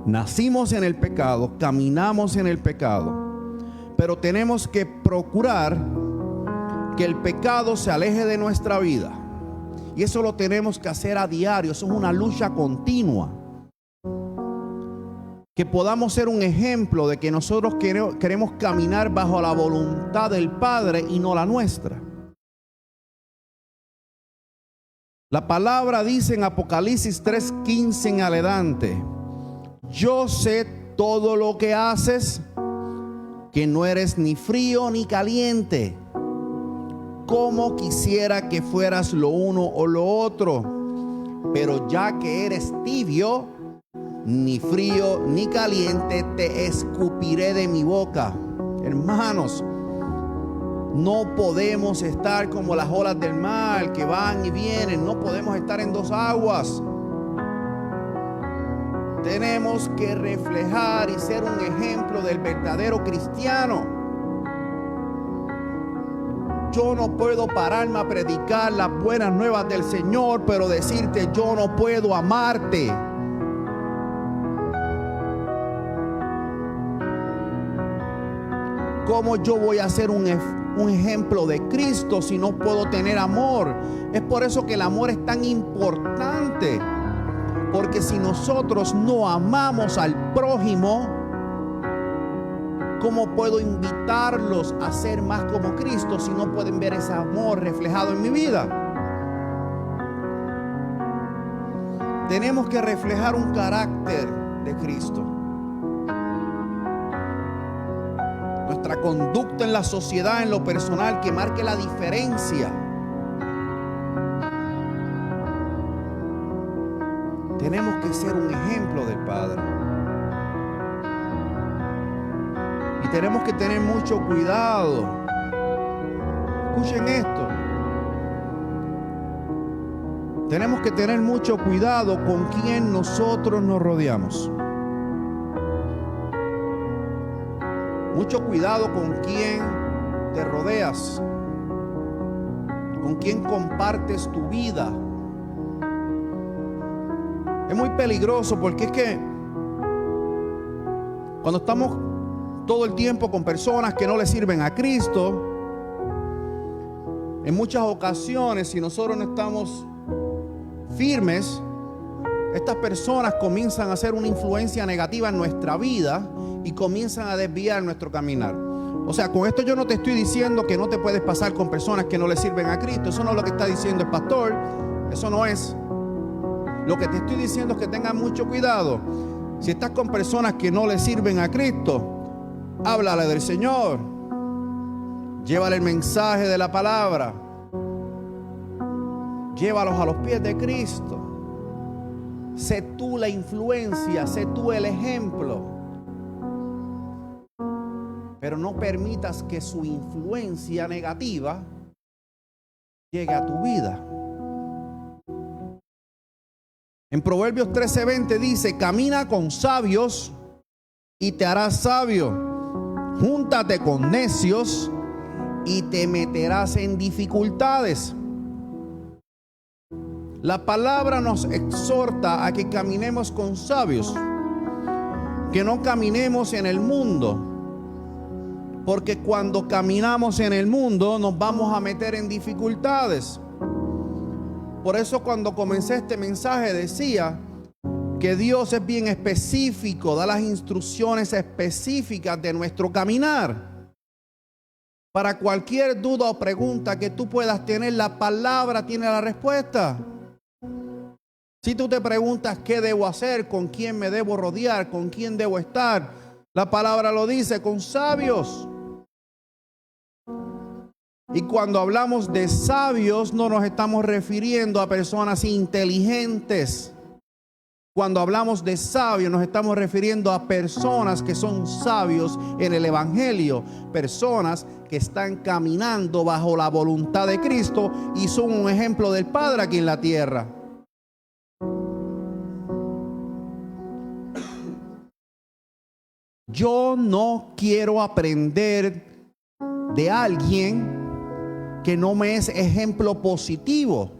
Nacimos en el pecado, caminamos en el pecado. Pero tenemos que procurar que el pecado se aleje de nuestra vida. Y eso lo tenemos que hacer a diario. Eso es una lucha continua. Que podamos ser un ejemplo de que nosotros queremos caminar bajo la voluntad del Padre y no la nuestra. La palabra dice en Apocalipsis 3:15 en adelante: yo sé todo lo que haces, que no eres ni frío ni caliente. Como quisiera que fueras lo uno o lo otro, pero ya que eres tibio, ni frío ni caliente, te escupiré de mi boca. Hermanos, no podemos estar como las olas del mar que van y vienen. No podemos estar en dos aguas. Tenemos que reflejar y ser un ejemplo del verdadero cristiano. Yo no puedo pararme a predicar las buenas nuevas del Señor, pero decirte yo no puedo amarte. ¿Cómo yo voy a ser un ejemplo de Cristo si no puedo tener amor? Es por eso que el amor es tan importante. Porque si nosotros no amamos al prójimo, ¿cómo puedo invitarlos a ser más como Cristo si no pueden ver ese amor reflejado en mi vida? Tenemos que reflejar un carácter de Cristo. Nuestra conducta en la sociedad, en lo personal, que marque la diferencia. Tenemos que ser un ejemplo del Padre. Y tenemos que tener mucho cuidado. Escuchen esto. Tenemos que tener mucho cuidado con quién nosotros nos rodeamos. Mucho cuidado con quién te rodeas. Con quién compartes tu vida. Es muy peligroso porque es que cuando estamos todo el tiempo con personas que no le sirven a Cristo, en muchas ocasiones, si nosotros no estamos firmes, estas personas comienzan a hacer una influencia negativa en nuestra vida y comienzan a desviar nuestro caminar. O sea, con esto yo no te estoy diciendo que no te puedes pasar con personas que no le sirven a Cristo. Eso no es lo que está diciendo el pastor. Eso no es. Lo que te estoy diciendo es que tengas mucho cuidado. Si estás con personas que no le sirven a Cristo, háblale del Señor. Llévale el mensaje de la palabra. Llévalos a los pies de Cristo. Sé tú la influencia, sé tú el ejemplo. Pero no permitas que su influencia negativa llegue a tu vida. En Proverbios 13:20 dice: camina con sabios y te harás sabio. Júntate con necios y te meterás en dificultades. La palabra nos exhorta a que caminemos con sabios, que no caminemos en el mundo, porque cuando caminamos en el mundo nos vamos a meter en dificultades. Por eso cuando comencé este mensaje decía que Dios es bien específico, da las instrucciones específicas de nuestro caminar. Para cualquier duda o pregunta que tú puedas tener, la palabra tiene la respuesta. Si tú te preguntas qué debo hacer, con quién me debo rodear, con quién debo estar, la palabra lo dice: con sabios. Y cuando hablamos de sabios, no nos estamos refiriendo a personas inteligentes. Cuando hablamos de sabios, nos estamos refiriendo a personas que son sabios en el Evangelio, personas que están caminando bajo la voluntad de Cristo y son un ejemplo del Padre aquí en la tierra. Yo no quiero aprender de alguien que no me es ejemplo positivo.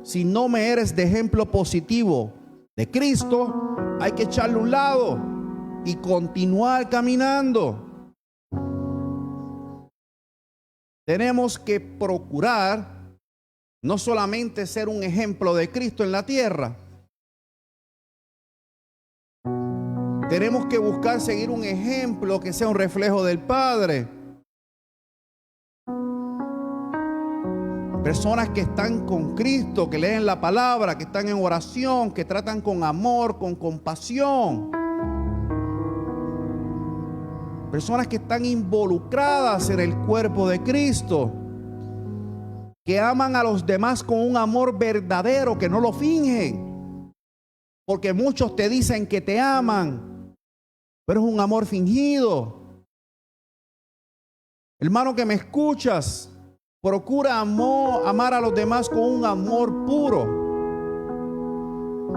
Si no me eres de ejemplo positivo de Cristo, hay que echarle a un lado y continuar caminando. Tenemos que procurar no solamente ser un ejemplo de Cristo en la tierra, tenemos que buscar seguir un ejemplo que sea un reflejo del Padre. Personas que están con Cristo, que leen la palabra, que están en oración, que tratan con amor, con compasión. Personas que están involucradas en el cuerpo de Cristo, que aman a los demás con un amor verdadero, que no lo fingen. Porque muchos te dicen que te aman, pero es un amor fingido. Hermano que me escuchas, procura amar a los demás con un amor puro.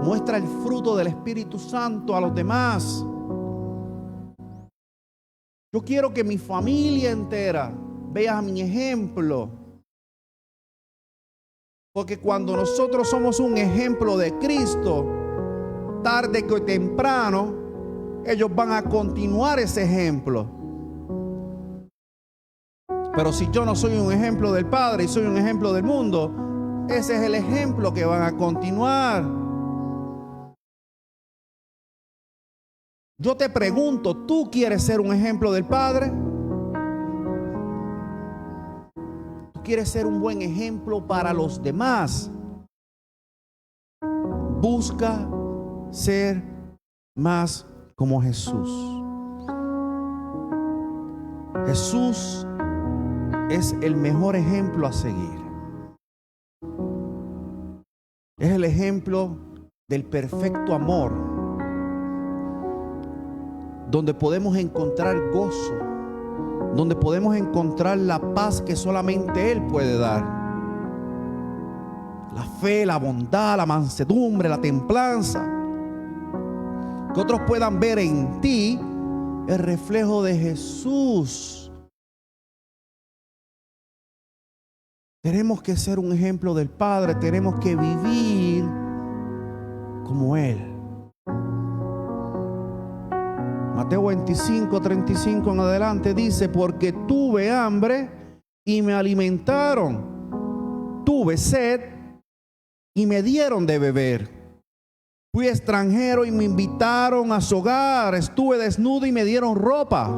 Muestra el fruto del Espíritu Santo a los demás. Yo quiero que mi familia entera vea mi ejemplo. Porque cuando nosotros somos un ejemplo de Cristo, tarde que temprano, ellos van a continuar ese ejemplo. Pero si yo no soy un ejemplo del Padre y soy un ejemplo del mundo, ese es el ejemplo que van a continuar. Yo te pregunto, ¿tú quieres ser un ejemplo del Padre? ¿Tú quieres ser un buen ejemplo para los demás? Busca ser más como Jesús. Jesús es el mejor ejemplo a seguir. Es el ejemplo del perfecto amor, donde podemos encontrar gozo, donde podemos encontrar la paz que solamente Él puede dar. La fe, la bondad, la mansedumbre, la templanza. Que otros puedan ver en ti el reflejo de Jesús. Tenemos que ser un ejemplo del Padre, tenemos que vivir como Él. Mateo 25:35 en adelante dice: porque tuve hambre y me alimentaron, tuve sed y me dieron de beber, fui extranjero y me invitaron a su hogar, estuve desnudo y me dieron ropa,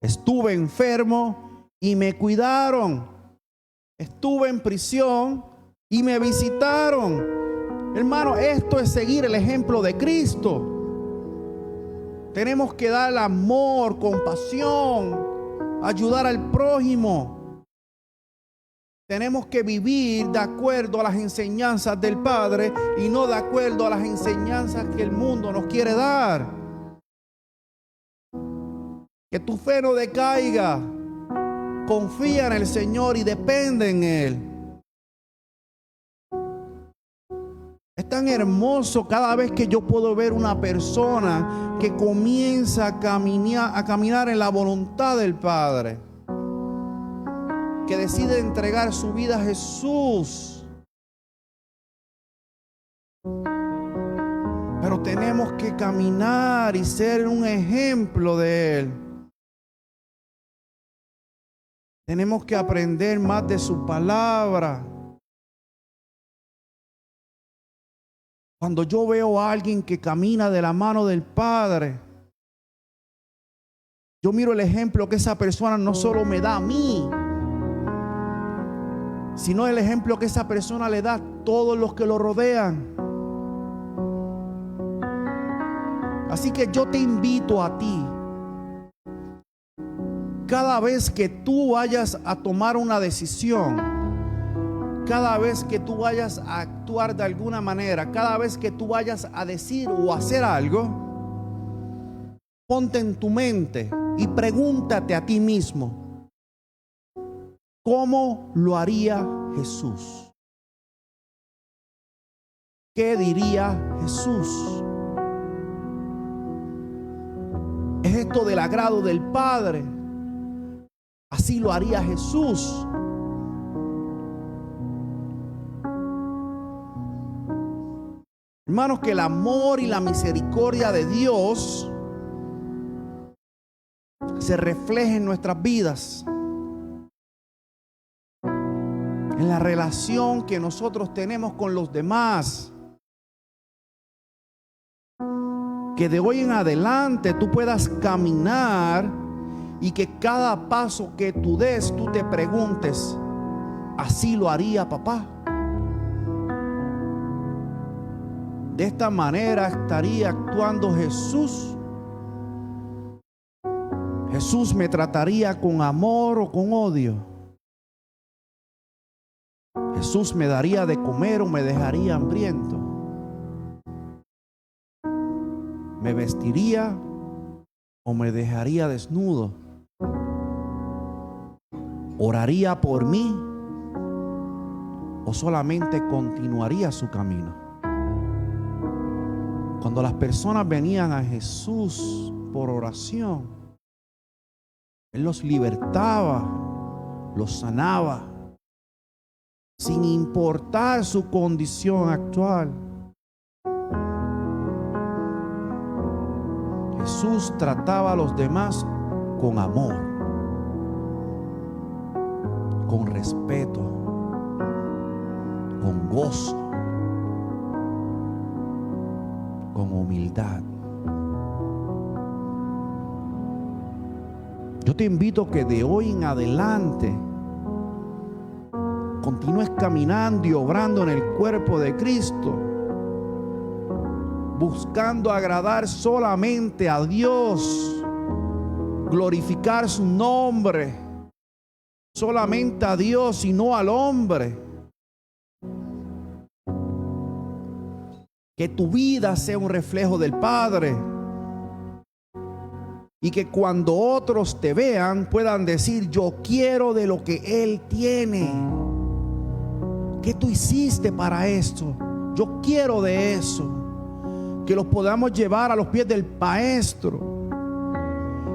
estuve enfermo y me cuidaron, estuve en prisión y me visitaron. Hermano, esto es seguir el ejemplo de Cristo. Tenemos que dar amor, compasión, ayudar al prójimo. Tenemos que vivir de acuerdo a las enseñanzas del Padre y no de acuerdo a las enseñanzas que el mundo nos quiere dar. Que tu fe no decaiga. confía en el Señor y depende en Él. Es tan hermoso cada vez que yo puedo ver una persona que comienza a caminar en la voluntad del Padre, que decide entregar su vida a Jesús. Pero tenemos que caminar y ser un ejemplo de Él. Tenemos que aprender más de su palabra. Cuando yo veo a alguien que camina de la mano del Padre, yo miro el ejemplo que esa persona no solo me da a mí, sino el ejemplo que esa persona le da a todos los que lo rodean. Así que yo te invito a ti, cada vez que tú vayas a tomar una decisión, cada vez que tú vayas a actuar de alguna manera, cada vez que tú vayas a decir o hacer algo, ponte en tu mente y pregúntate a ti mismo, ¿cómo lo haría Jesús? ¿Qué diría Jesús? ¿Es esto del agrado del Padre? Así lo haría Jesús. Hermanos, que el amor y la misericordia de Dios se refleje en nuestras vidas, en la relación que nosotros tenemos con los demás. Que de hoy en adelante tú puedas caminar y que cada paso que tú des, tú te preguntes, ¿así lo haría papá? De esta manera estaría actuando Jesús. Jesús me trataría con amor o con odio. Jesús me daría de comer o me dejaría hambriento. Me vestiría o me dejaría desnudo. ¿Oraría por mí o solamente continuaría su camino? Cuando las personas venían a Jesús por oración, Él los libertaba, los sanaba, sin importar su condición actual. Jesús trataba a los demás con amor, con respeto, con gozo, con humildad. Yo te invito a que de hoy en adelante continúes caminando y obrando en el cuerpo de Cristo, buscando agradar solamente a Dios, glorificar su nombre, solamente a Dios y no al hombre. Que tu vida sea un reflejo del Padre y que cuando otros te vean puedan decir, yo quiero de lo que Él tiene. ¿Qué tú hiciste para esto? Yo quiero de eso. Que los podamos llevar a los pies del Maestro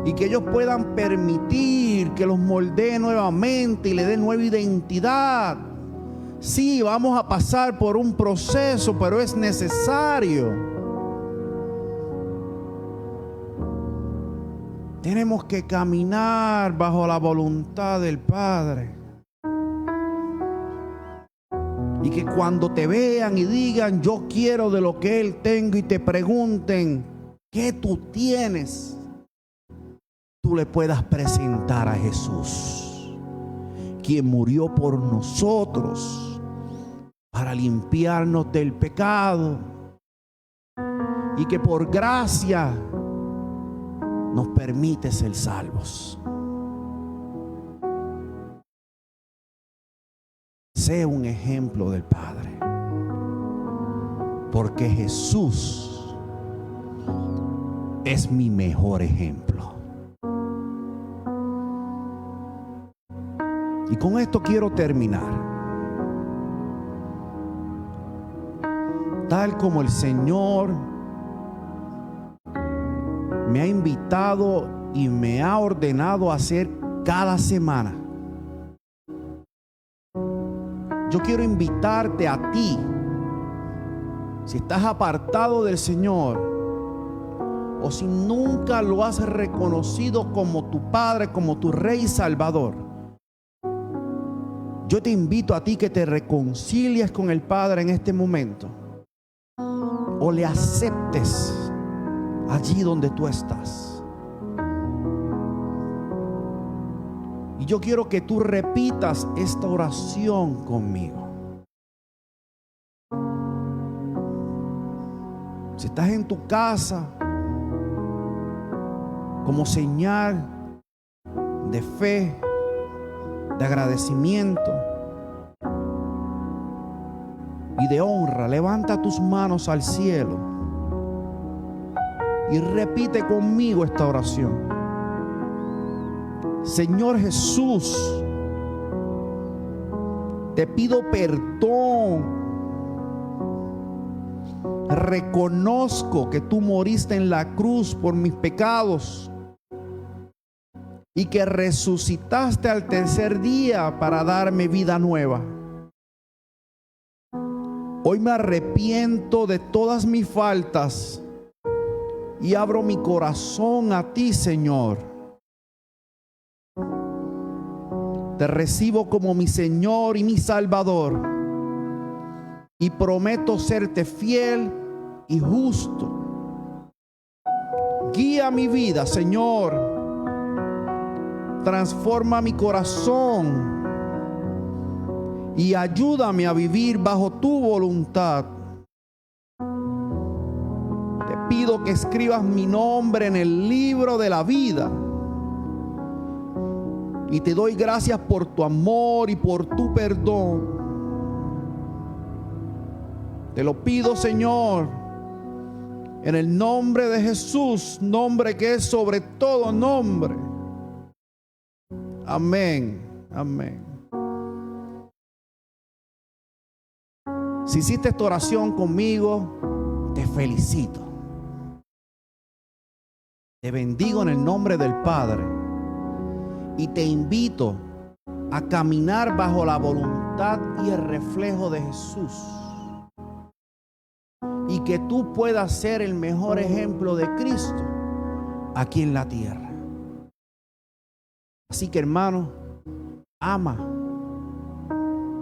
y que ellos puedan permitir que los moldee nuevamente y le dé nueva identidad. Sí, vamos a pasar por un proceso, pero es necesario. Tenemos que caminar bajo la voluntad del Padre. Y que cuando te vean y digan, yo quiero de lo que Él tengo, y te pregunten, ¿qué tú tienes? Tú le puedas presentar a Jesús, quien murió por nosotros para limpiarnos del pecado y que por gracia nos permite ser salvos. Sé un ejemplo del Padre, porque Jesús es mi mejor ejemplo. Y con esto quiero terminar. Tal como el Señor me ha invitado y me ha ordenado a hacer cada semana, yo quiero invitarte a ti, si estás apartado del Señor o si nunca lo has reconocido como tu Padre, como tu Rey y Salvador, yo te invito a ti que te reconcilies con el Padre en este momento o le aceptes allí donde tú estás. Y yo quiero que tú repitas esta oración conmigo. Si estás en tu casa, como señal de fe, de agradecimiento y de honra, levanta tus manos al cielo y repite conmigo esta oración. Señor Jesús, te pido perdón. Reconozco que tú moriste en la cruz por mis pecados y que resucitaste al tercer día para darme vida nueva. Hoy me arrepiento de todas mis faltas y abro mi corazón a ti, Señor. Te recibo como mi Señor y mi Salvador y prometo serte fiel y justo. Guía mi vida, Señor. Transforma mi corazón y ayúdame a vivir bajo tu voluntad. Te pido que escribas mi nombre en el libro de la vida. Y te doy gracias por tu amor y por tu perdón. Te lo pido, Señor, en el nombre de Jesús, nombre que es sobre todo nombre. Amén, amén. Si hiciste esta oración conmigo, te felicito. Te bendigo en el nombre del Padre y te invito a caminar bajo la voluntad y el reflejo de Jesús, y que tú puedas ser el mejor ejemplo de Cristo aquí en la tierra. Así que, hermano, ama,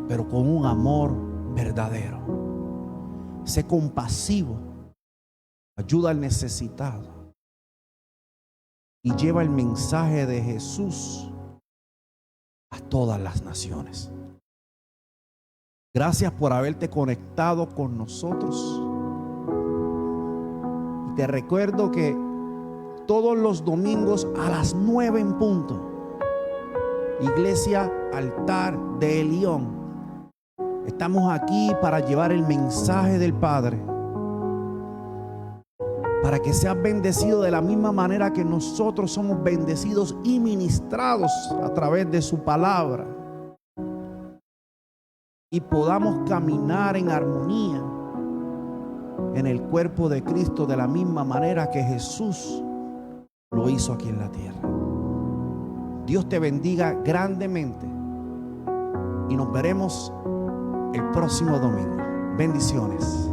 pero con un amor verdadero. Sé compasivo, ayuda al necesitado y lleva el mensaje de Jesús a todas las naciones. Gracias por haberte conectado con nosotros. Y te recuerdo que todos los domingos a las 9 en punto, Iglesia Altar de Elión, estamos aquí para llevar el mensaje del Padre, para que seas bendecido de la misma manera que nosotros somos bendecidos y ministrados a través de su palabra, y podamos caminar en armonía en el cuerpo de Cristo de la misma manera que Jesús lo hizo aquí en la tierra. Dios te bendiga grandemente y nos veremos el próximo domingo. Bendiciones.